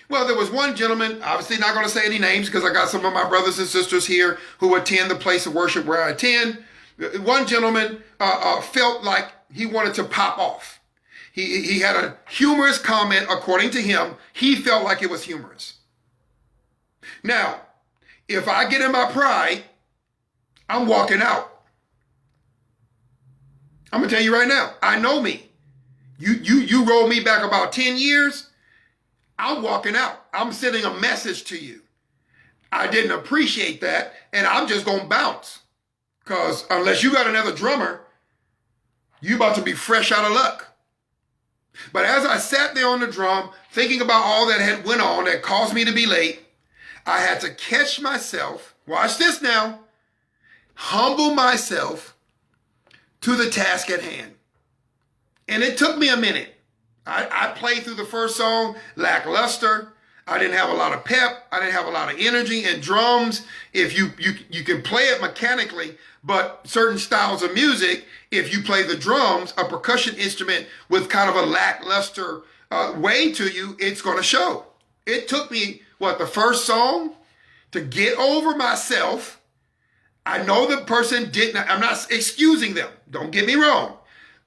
Well, there was one gentleman, obviously not going to say any names because I got some of my brothers and sisters here who attend the place of worship where I attend. One gentleman felt like he wanted to pop off. He had a humorous comment, according to him. He felt like it was humorous. Now, if I get in my pride, I'm walking out. I'm going to tell you right now, I know me. You roll me back about 10 years, I'm walking out. I'm sending a message to you. I didn't appreciate that, and I'm just going to bounce. Because unless you got another drummer, you about to be fresh out of luck. But as I sat there on the drum, thinking about all that had went on that caused me to be late, I had to catch myself, watch this now, humble myself to the task at hand. And it took me a minute. I played through the first song lackluster. I didn't have a lot of pep. I didn't have a lot of energy. And drums, if you can play it mechanically, but certain styles of music, if you play the drums, a percussion instrument with kind of a lackluster way to you, it's going to show. It took me, the first song to get over myself. I know the person didn't, I'm not excusing them. Don't get me wrong.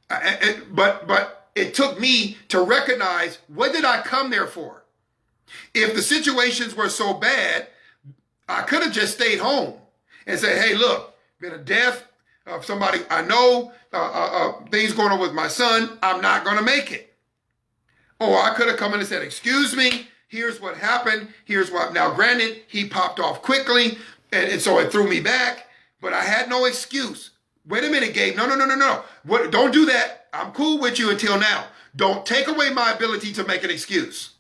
But it took me to recognize, what did I come there for? If the situations were so bad, I could have just stayed home and said, hey, look, been a death of somebody I know, things going on with my son, I'm not going to make it. Or I could have come in and said, excuse me, here's what happened, here's what. Now, granted, he popped off quickly, and so it threw me back, but I had no excuse. Wait a minute, Gabe, no. Don't do that. I'm cool with you until now. Don't take away my ability to make an excuse.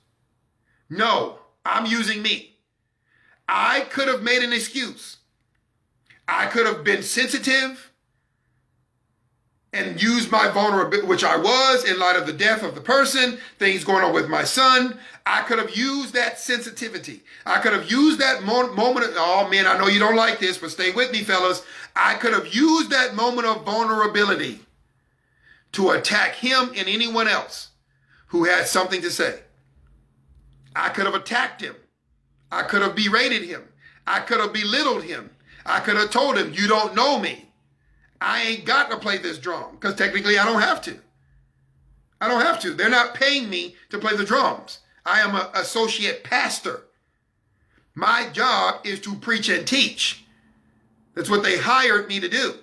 No, I'm using me. I could have made an excuse. I could have been sensitive and used my vulnerability, which I was in light of the death of the person, things going on with my son. I could have used that sensitivity. I could have used that moment of, oh man, I know you don't like this, but stay with me, fellas. I could have used that moment of vulnerability to attack him and anyone else who had something to say. I could have attacked him. I could have berated him. I could have belittled him. I could have told him, you don't know me. I ain't got to play this drum, because technically I don't have to. I don't have to. They're not paying me to play the drums. I am an associate pastor. My job is to preach and teach. That's what they hired me to do.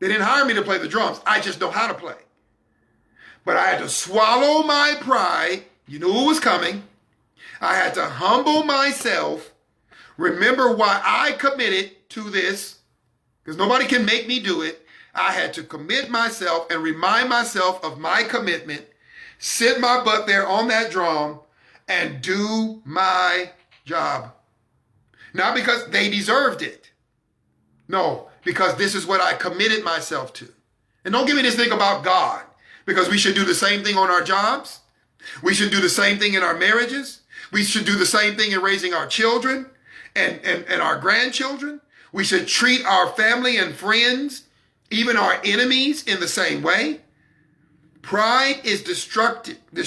They didn't hire me to play the drums. I just know how to play. But I had to swallow my pride. You knew it was coming. I had to humble myself, remember why I committed to this, because nobody can make me do it. I had to commit myself and remind myself of my commitment, sit my butt there on that drum, and do my job. Not because they deserved it. No, because this is what I committed myself to. And don't give me this thing about God, because we should do the same thing on our jobs. We should do the same thing in our marriages. We should do the same thing in raising our children and our grandchildren. We should treat our family and friends, even our enemies, in the same way. Pride is destructive. You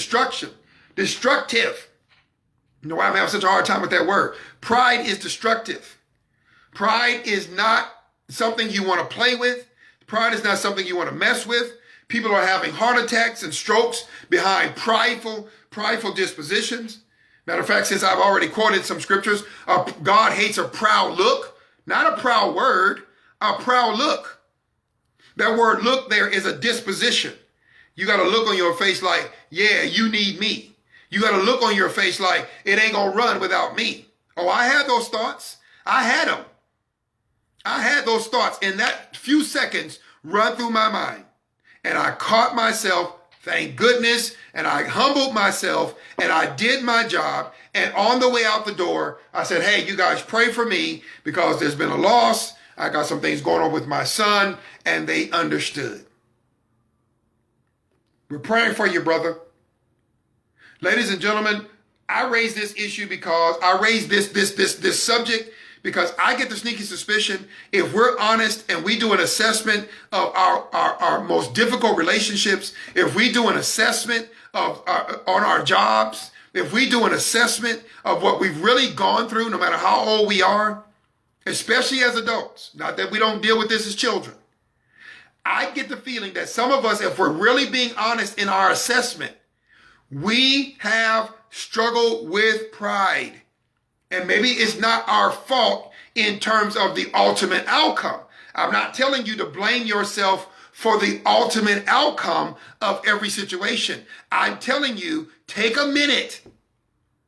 know why I'm having such a hard time with that word? Pride is destructive. Pride is not something you want to play with. Pride is not something you want to mess with. People are having heart attacks and strokes behind prideful dispositions. Matter of fact, since I've already quoted some scriptures, God hates a proud look, not a proud word, a proud look. That word look there is a disposition. You got to look on your face like, yeah, you need me. You got to look on your face like, it ain't going to run without me. Oh, I had those thoughts. I had them. I had those thoughts in that few seconds run through my mind. And I caught myself, thank goodness, and I humbled myself, and I did my job. And on the way out the door, I said, hey, you guys pray for me because there's been a loss. I got some things going on with my son, and they understood. We're praying for you, brother. Ladies and gentlemen, I raised this issue because I raised this subject because I get the sneaky suspicion, if we're honest and we do an assessment of our most difficult relationships, if we do an assessment of on our jobs, if we do an assessment of what we've really gone through, no matter how old we are, especially as adults, not that we don't deal with this as children, I get the feeling that some of us, if we're really being honest in our assessment, we have struggled with pride. And maybe it's not our fault in terms of the ultimate outcome. I'm not telling you to blame yourself for the ultimate outcome of every situation. I'm telling you, take a minute.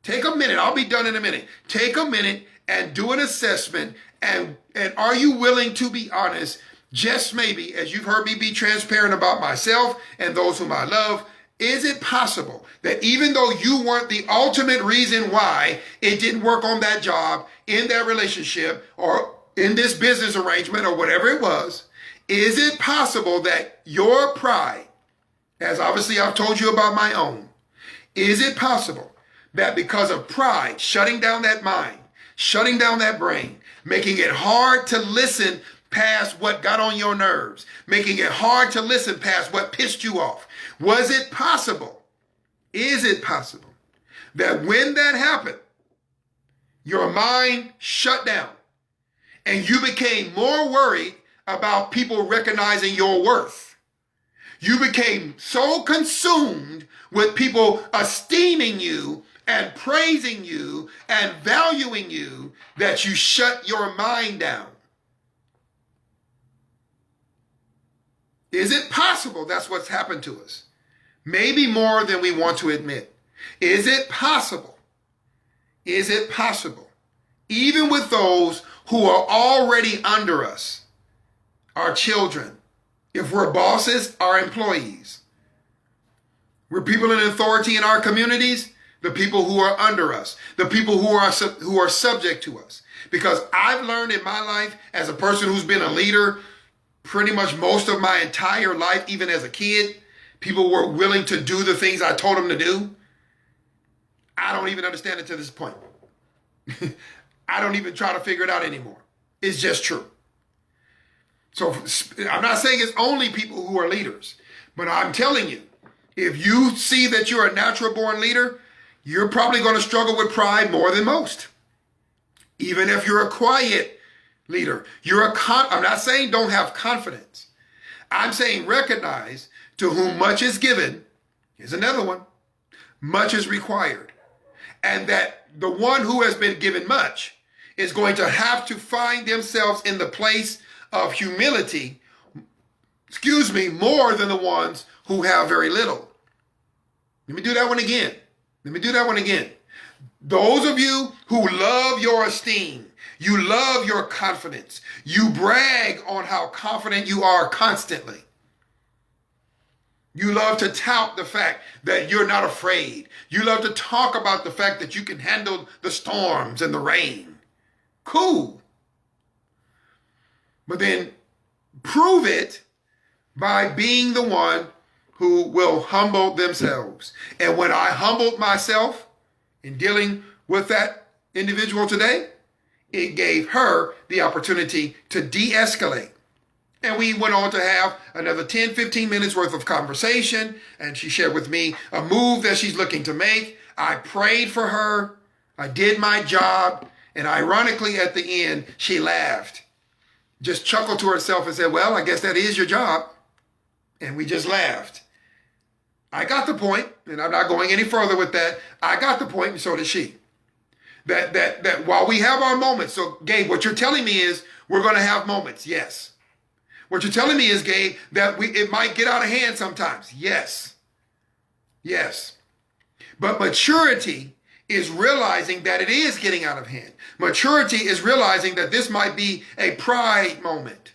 Take a minute. I'll be done in a minute. Take a minute and do an assessment. And are you willing to be honest? Just maybe, as you've heard me be transparent about myself and those whom I love, is it possible that even though you weren't the ultimate reason why it didn't work on that job, in that relationship, or in this business arrangement, or whatever it was, is it possible that your pride, as obviously I've told you about my own, is it possible that because of pride, shutting down that mind, shutting down that brain, making it hard to listen past what got on your nerves, making it hard to listen past what pissed you off. Was it possible? Is it possible that when that happened, your mind shut down and you became more worried about people recognizing your worth? You became so consumed with people esteeming you and praising you and valuing you that you shut your mind down. Is it possible that's what's happened to us? Maybe more than we want to admit. Is it possible? Is it possible? Even with those who are already under us, our children, if we're bosses, our employees, we're people in authority in our communities, the people who are under us, the people who are subject to us. Because I've learned in my life as a person who's been a leader pretty much most of my entire life, even as a kid, people were willing to do the things I told them to do. I don't even understand it to this point. I don't even try to figure it out anymore. It's just true. So I'm not saying it's only people who are leaders, but I'm telling you, if you see that you're a natural born leader, you're probably going to struggle with pride more than most. Even if you're a quiet leader, I'm not saying don't have confidence. I'm saying recognize to whom much is given, here's another one, much is required. And that the one who has been given much is going to have to find themselves in the place of humility, more than the ones who have very little. Let me do that one again. Those of you who love your esteem, you love your confidence, you brag on how confident you are constantly. You love to tout the fact that you're not afraid. You love to talk about the fact that you can handle the storms and the rain. Cool. But then prove it by being the one who will humble themselves. And when I humbled myself in dealing with that individual today, it gave her the opportunity to de-escalate. And we went on to have another 10, 15 minutes worth of conversation. And she shared with me a move that she's looking to make. I prayed for her. I did my job. And ironically, at the end, she laughed. Just chuckled to herself and said, well, I guess that is your job. And we just laughed. I got the point, and I'm not going any further with that. I got the point, and so did she. That while we have our moments, so Gabe, what you're telling me is we're going to have moments. Yes. What you're telling me is, Gabe, that it might get out of hand sometimes. Yes. Yes. But maturity is realizing that it is getting out of hand. Maturity is realizing that this might be a pride moment.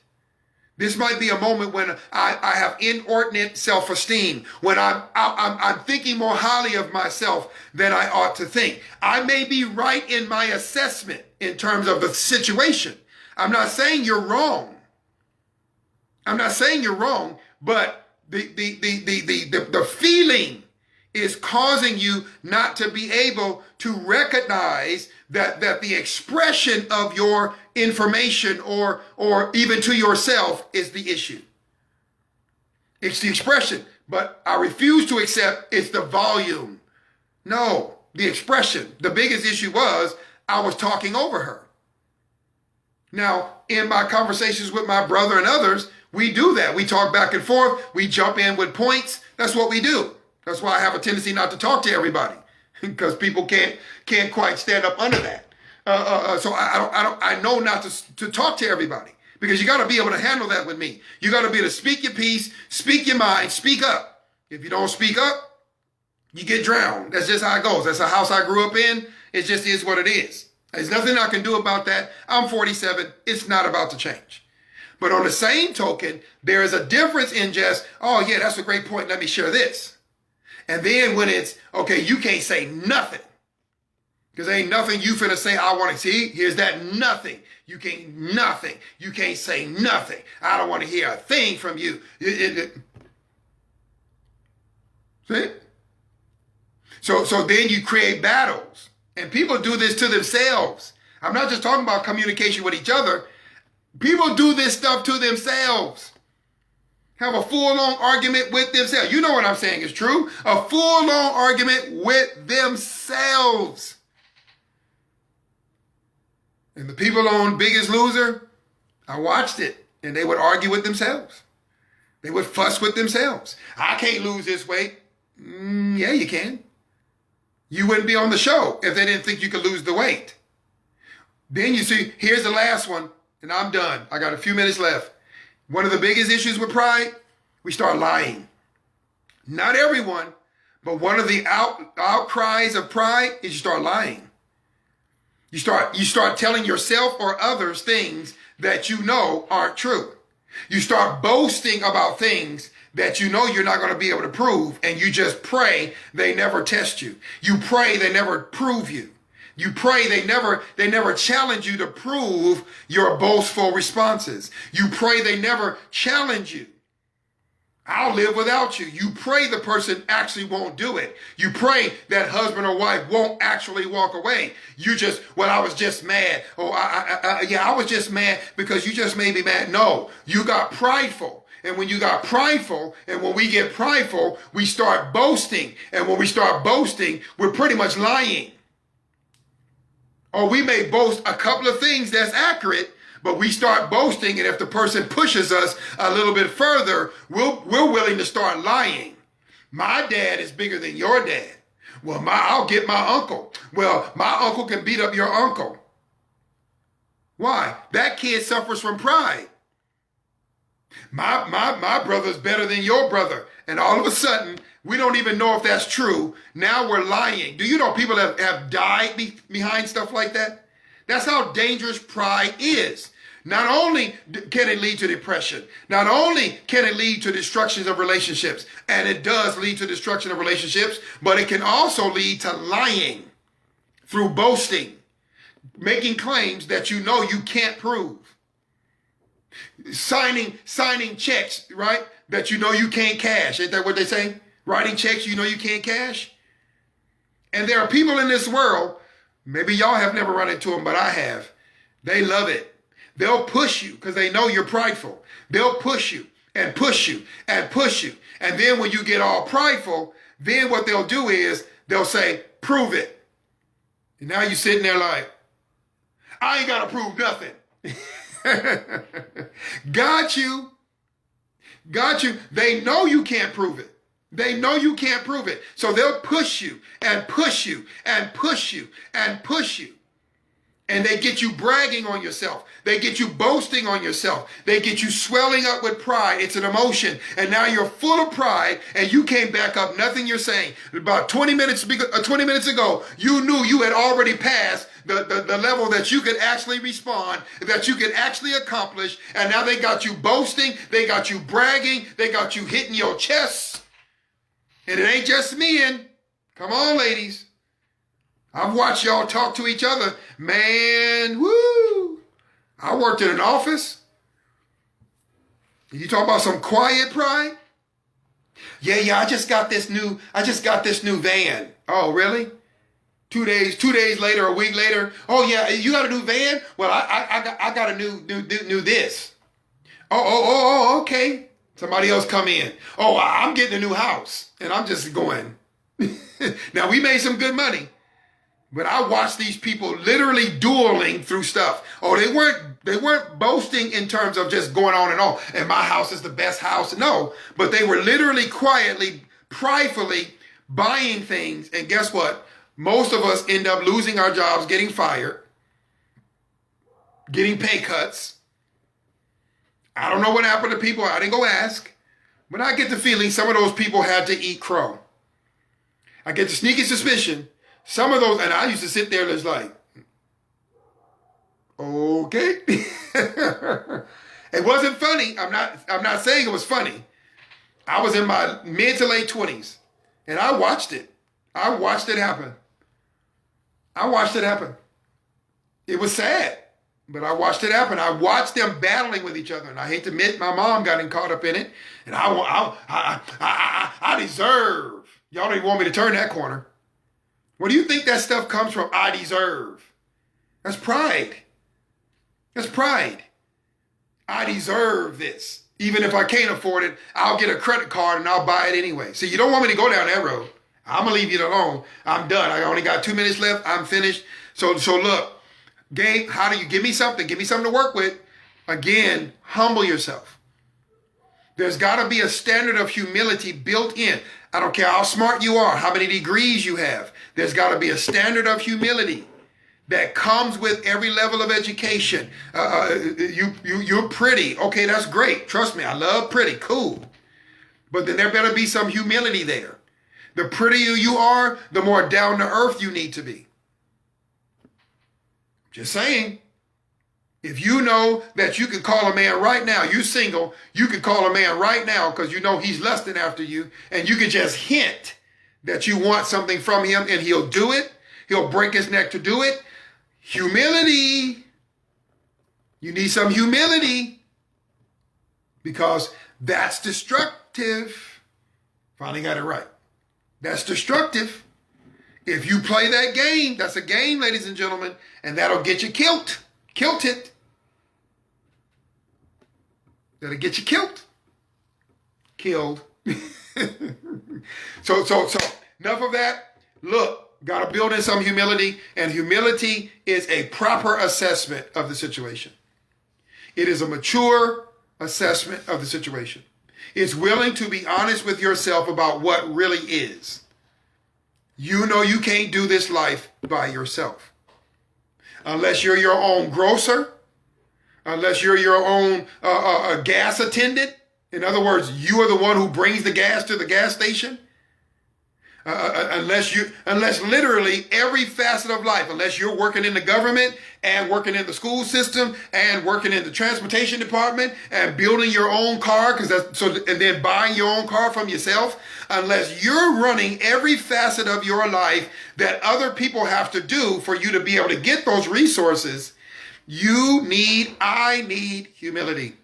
This might be a moment when I have inordinate self-esteem, when I'm thinking more highly of myself than I ought to think. I may be right in my assessment in terms of the situation. I'm not saying you're wrong. But the feeling is causing you not to be able to recognize that the expression of your information or even to yourself is the issue. It's the expression, but I refuse to accept it's the volume. No, the expression. The biggest issue was I was talking over her. Now, in my conversations with my brother and others, we do that. We talk back and forth. We jump in with points. That's what we do. That's why I have a tendency not to talk to everybody, because people can't quite stand up under that. So I know not to talk to everybody, because you got to be able to handle that with me. You got to be able to speak your piece, speak your mind, speak up. If you don't speak up, you get drowned. That's just how it goes. That's the house I grew up in. It just is what it is. There's nothing I can do about that. I'm 47. It's not about to change. But on the same token, there is a difference in just, oh yeah, that's a great point. Let me share this. And then when it's, okay, you can't say nothing. Because ain't nothing you finna say I want to see. Here's that nothing. You can't say nothing. I don't want to hear a thing from you. See? So then you create battles. And people do this to themselves. I'm not just talking about communication with each other. People do this stuff to themselves. Have a full-on argument with themselves. You know what I'm saying is true. A full-on argument with themselves. And the people on Biggest Loser, I watched it, and they would argue with themselves. They would fuss with themselves. I can't lose this weight. Yeah, you can. You wouldn't be on the show if they didn't think you could lose the weight. Then you see, here's the last one, and I'm done. I got a few minutes left. One of the biggest issues with pride, we start lying. Not everyone, but one of the outcries of pride is you start lying. You start telling yourself or others things that you know aren't true. You start boasting about things that you know you're not going to be able to prove, and you just pray they never test you. You pray they never prove you. You pray they never challenge you to prove your boastful responses. You pray they never challenge you. I'll live without you. You pray the person actually won't do it. You pray that husband or wife won't actually walk away. You just, well, I was just mad. Oh, I was just mad because you just made me mad. No, you got prideful. And when you got prideful, and when we get prideful, we start boasting. And when we start boasting, we're pretty much lying. Or we may boast a couple of things that's accurate, but we start boasting, and if the person pushes us a little bit further, we're willing to start lying. My dad is bigger than your dad. Well, I'll get my uncle. Well, my uncle can beat up your uncle. Why? That kid suffers from pride. My brother's better than your brother. And all of a sudden, we don't even know if that's true. Now we're lying. Do you know people have died behind stuff like that? That's how dangerous pride is. Not only can it lead to depression, not only can it lead to destructions of relationships, and it does lead to destruction of relationships, but it can also lead to lying through boasting, making claims that you know you can't prove. Signing checks, right, that you know you can't cash. Ain't that what they say? Writing checks you know you can't cash. And there are people in this world, maybe y'all have never run into them, but I have. They love it. They'll push you because they know you're prideful. They'll push you and push you and push you. And then when you get all prideful, then what they'll do is they'll say, prove it. And now you're sitting there like, I ain't got to prove nothing. Got you. They know you can't prove it. They know you can't prove it. So they'll push you and push you and push you and push you. And they get you bragging on yourself. They get you boasting on yourself. They get you swelling up with pride. It's an emotion. And now you're full of pride and you can't back up nothing you're saying. About 20 minutes ago, you knew you had already passed the level that you could actually respond, that you could actually accomplish. And now they got you boasting. They got you bragging. They got you hitting your chest. And it ain't just men. Come on, ladies. I've watched y'all talk to each other. Man, woo. I worked in an office. You talk about some quiet pride? Yeah, I just got this new van. Oh, really? 2 days later, a week later. Oh yeah, you got a new van? Well, I got a new this. Oh, okay. Somebody else come in. Oh, I'm getting a new house. And I'm just going. Now we made some good money. But I watched these people literally dueling through stuff. Oh, they weren't boasting in terms of just going on and on. And my house is the best house. No, but they were literally quietly, pridefully buying things. And guess what? Most of us end up losing our jobs, getting fired, getting pay cuts. I don't know what happened to people. I didn't go ask. But I get the feeling some of those people had to eat crow. I get the sneaky suspicion. Some of those, and I used to sit there and it's like, okay. It wasn't funny. I'm not saying it was funny. I was in my mid to late 20s and I watched it. I watched it happen. It was sad, but I watched it happen. I watched them battling with each other. And I hate to admit my mom got caught up in it. And I deserve. Y'all don't even want me to turn that corner. Where do you think that stuff comes from? I deserve. That's pride. That's pride. I deserve this. Even if I can't afford it, I'll get a credit card and I'll buy it anyway. See, you don't want me to go down that road. I'm going to leave you alone. I'm done. I only got 2 minutes left. I'm finished. So look, Gabe, how do you give me something? Give me something to work with. Again, humble yourself. There's got to be a standard of humility built in. I don't care how smart you are, how many degrees you have. There's got to be a standard of humility that comes with every level of education. You're pretty. Okay, that's great. Trust me, I love pretty. Cool. But then there better be some humility there. The prettier you are, the more down to earth you need to be. Just saying. If you know that you can call a man right now, you single, you can call a man right now because you know he's lusting after you, and you can just hint that you want something from him and he'll do it. He'll break his neck to do it. Humility. You need some humility because that's destructive. Finally got it right. That's destructive. If you play that game, that's a game, ladies and gentlemen, and that'll get you killed. Kilted. That'll get you killed. Killed. So enough of that. Look, got to build in some humility, and humility is a proper assessment of the situation. It is a mature assessment of the situation. It's willing to be honest with yourself about what really is. You know you can't do this life by yourself. Unless you're your own grocer, unless you're your own gas attendant. In other words, you are the one who brings the gas to the gas station. Unless literally every facet of life, unless you're working in the government and working in the school system and working in the transportation department and building your own car, and then buying your own car from yourself, unless you're running every facet of your life that other people have to do for you to be able to get those resources, I need humility.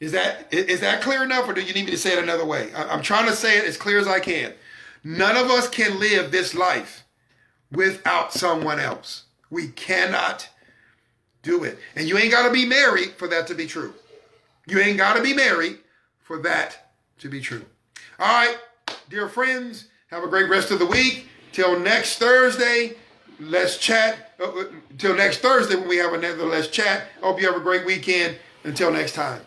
Is that clear enough, or do you need me to say it another way? I'm trying to say it as clear as I can. None of us can live this life without someone else. We cannot do it. And you ain't got to be married for that to be true. You ain't got to be married for that to be true. All right, dear friends, have a great rest of the week. Till next Thursday, let's chat. Till next Thursday when we have another Let's Chat. Hope you have a great weekend. Until next time.